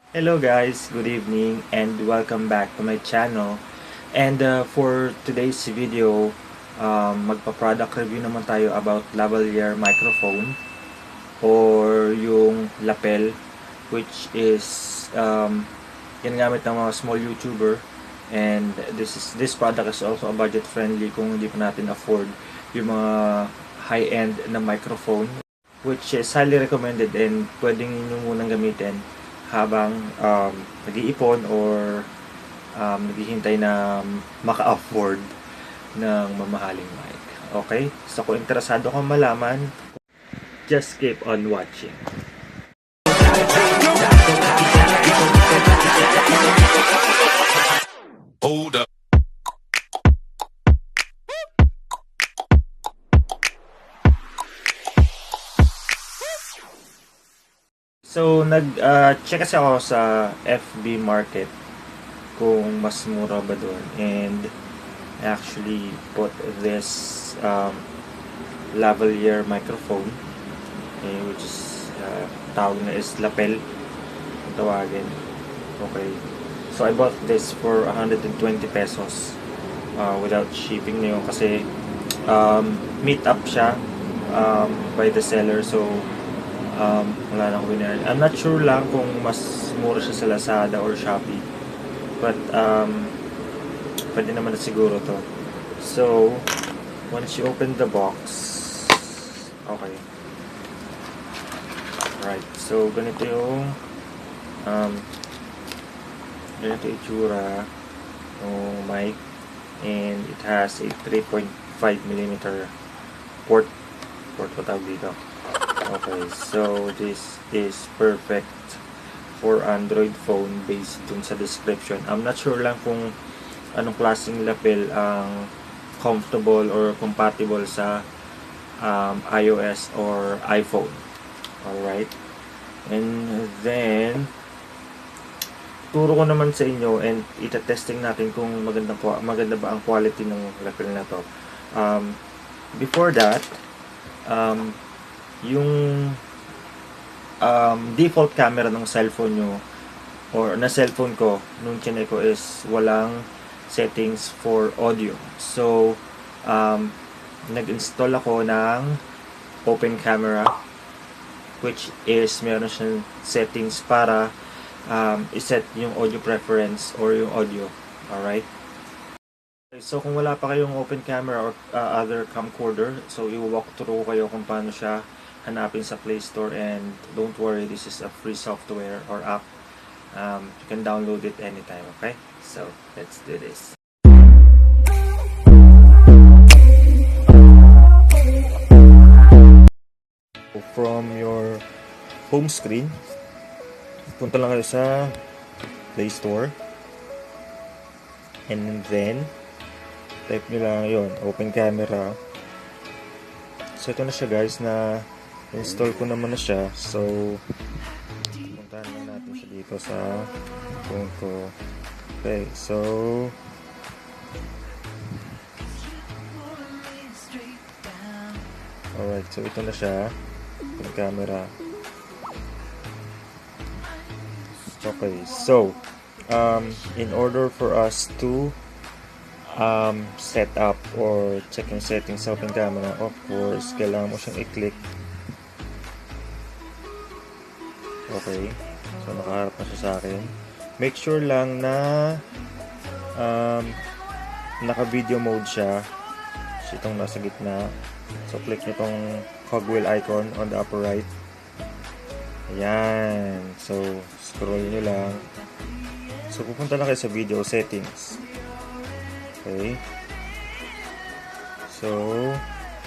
Hello guys, good evening and welcome back to my channel. And for today's video, magpa-product review naman tayo about lavalier microphone or yung lapel, which is ginagamit ng mga small YouTuber. And this product is also a budget friendly kung hindi pa natin afford yung mga high-end na microphone, which is highly recommended and pwedeng nyo munang gamitin habang nag-iipon or naghihintay na maka-afford ng mamahaling mic. Okay? So kung interesado kang malaman, just keep on watching. Hold up. So nag-check kasi ako sa FB Market kung mas mura ba doon, and I actually bought this lavalier microphone, which is tawag na is lapel kung tawagin. Okay, so I bought this for 120 pesos without shipping na yun kasi meet up siya by the seller, so wala nang winner. I'm not sure lang kung mas mura siya sa Lazada or Shopee, but pwede naman na siguro to. So once you open the box, okay, right, so ganito yung ganito itsura ng mic, and it has a 3.5mm port pa tawag dito. Okay, so this is perfect for Android phone based dun sa description. I'm not sure lang kung anong klaseng lapel ang comfortable or compatible sa iOS or iPhone. Alright, and then turo ko naman sa inyo and ita-testing natin kung maganda ba ang quality ng lapel na to. Before that, yung default camera ng cellphone nyo or na cellphone ko nung chinek ko is walang settings for audio. So nag-install ako ng open camera, which is meron siyang settings para iset yung audio preference or yung audio. Alright, so kung wala pa kayong open camera or other camcorder, so i-walk through kayo kung paano siya hanapin sa Play Store, and don't worry, this is a free software or app. You can download it anytime. Okay, so let's do this. From your home screen, punta lang kayo sa Play Store, and then type nyo lang yun, open camera. So ito na siya guys, na install ko naman na siya. So puntahan lang natin siya dito sa phone ko. Okay, so alright, so ito na siya, yung camera. Okay, so in order for us to set up or check yung settings sa open camera, of course kailangan mo siyang i-click. Okay, so nakaharap na siya sa akin. Make sure lang na naka video mode siya. So itong nasa gitna, so click nyo itong cogwheel icon on the upper right. Ayan, so scroll nyo lang, so pupunta na kayo sa video settings. Okay, so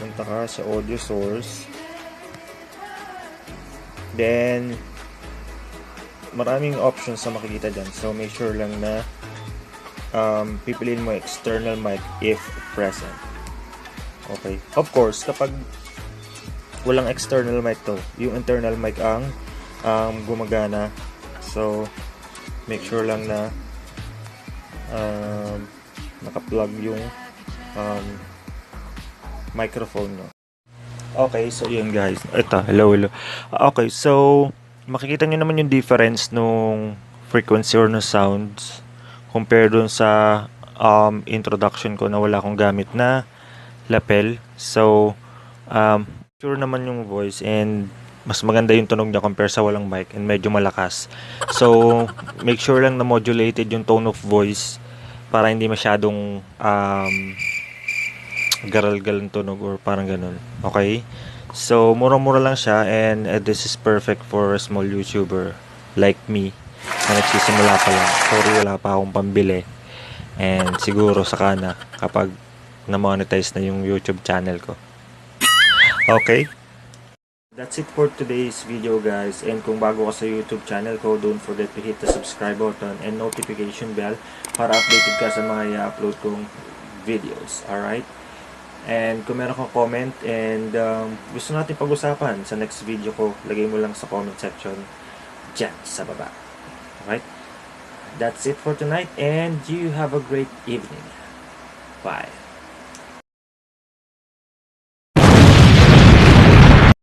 punta ka sa audio source, then maraming options na makikita dyan, so make sure lang na pipiliin mo external mic if present. Okay, of course kapag walang external mic to, yung internal mic ang gumagana, so make sure lang na naka-plug yung microphone nyo. Okay, so yun guys. Ito, hello. Okay, so makikita nyo naman yung difference nung frequency or na sounds compare dun sa introduction ko na wala akong gamit na lapel. So, sure naman yung voice and mas maganda yung tunog niya compare sa walang mic and medyo malakas. So, make sure lang na modulated yung tone of voice para hindi masyadong garal-gal ang tunog or parang ganun. Okay? So, mura-mura lang siya and this is perfect for a small YouTuber like me na nagsisimula pa lang. Sorry, wala pa akong pambili. And siguro saka na kapag na-monetize na yung YouTube channel ko. Okay? That's it for today's video guys, and kung bago ka sa YouTube channel ko, don't forget to hit the subscribe button and notification bell para updated ka sa mga i-upload kong videos. Alright? And kung meron kang comment and gusto natin pag-usapan sa next video ko, lagay mo lang sa comment section dyan sa baba. Alright? That's it for tonight and you have a great evening. Bye.